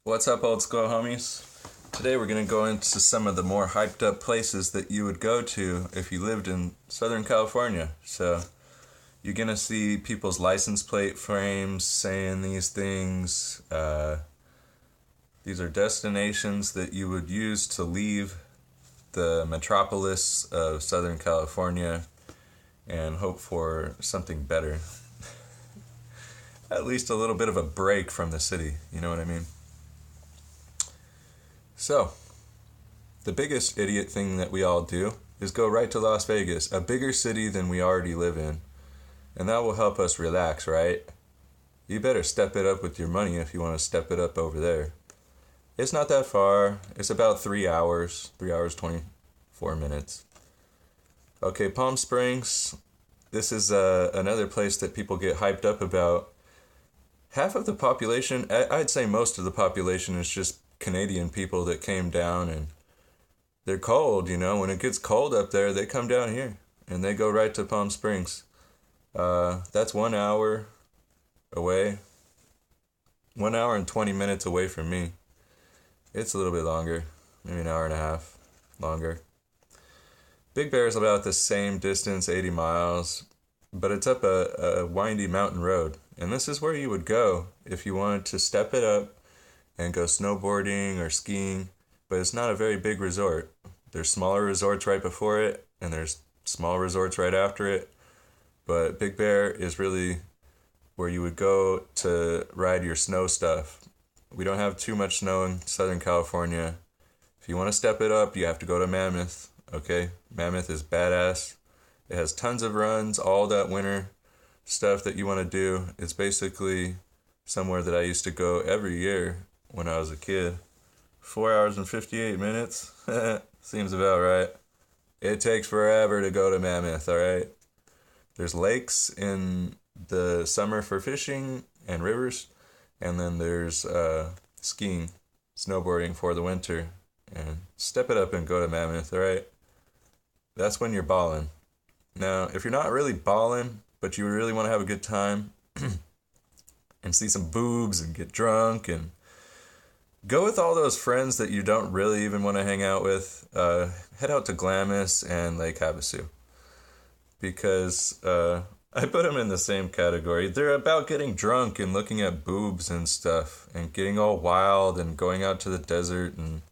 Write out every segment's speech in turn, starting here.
What's up, old school homies? Today we're going to go into some of the more hyped up places that you would go to if you lived in Southern California. So, you're going to see people's license plate frames saying these things. These are destinations that you would use to leave the metropolis of Southern California and hope for something better. At least a little bit of a break from the city, you know what I mean? So, the biggest idiot thing that we all do is go right to Las Vegas, a bigger city than we already live in. And that will help us relax, right? You better step it up with your money if you want to step it up over there. It's not that far. It's about 3 hours, 3 hours, 24 minutes. Okay, Palm Springs. This is another place that people get hyped up about. Half of the population, I'd say most of the population is just Canadian people that came down, and they're cold, you know. When it gets cold up there, they come down here and they go right to Palm Springs. That's 1 hour away. 1 hour and 20 minutes away from me. It's a little bit longer, maybe an hour and a half longer. Big Bear is about the same distance, 80 miles, but it's up a windy mountain road. And this is where you would go if you wanted to step it up and go snowboarding or skiing, but it's not a very big resort. There's smaller resorts right before it, and there's small resorts right after it, but Big Bear is really where you would go to ride your snow stuff. We don't have too much snow in Southern California. If you want to step it up, you have to go to Mammoth, okay? Mammoth is badass. It has tons of runs, all that winter stuff that you want to do. It's basically somewhere that I used to go every year when I was a kid. 4 hours and 58 minutes. Seems about right. It takes forever to go to Mammoth, alright? There's lakes in the summer for fishing and rivers, and then there's skiing, snowboarding for the winter. And step it up and go to Mammoth, alright? That's when you're balling. Now, if you're not really balling, but you really want to have a good time and see some boobs and get drunk and go with all those friends that you don't really even want to hang out with, head out to Glamis and Lake Havasu. Because I put them in the same category. They're about getting drunk and looking at boobs and stuff and getting all wild and going out to the desert, and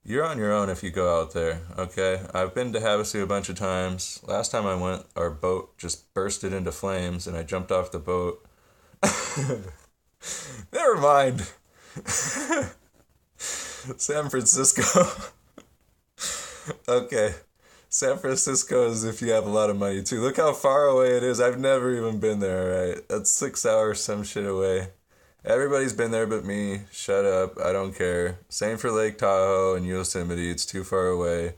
you're on your own if you go out there, okay? I've been to Havasu a bunch of times. Last time I went, our boat just bursted into flames and I jumped off the boat. Never mind. San Francisco. Okay. San Francisco is if you have a lot of money too. Look how far away it is. I've never even been there, right? That's 6 hours some shit away. Everybody's been there but me. Shut up. I don't care. Same for Lake Tahoe and Yosemite. It's too far away.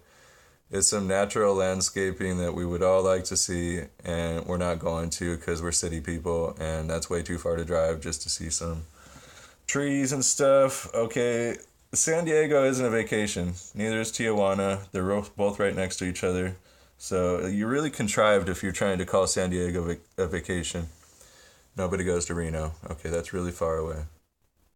It's some natural landscaping that we would all like to see, and we're not going to because we're city people, and that's way too far to drive just to see some trees and stuff. Okay, San Diego isn't a vacation. Neither is Tijuana. They're both right next to each other. So you're really contrived if you're trying to call San Diego a vacation. Nobody goes to Reno. Okay, that's really far away.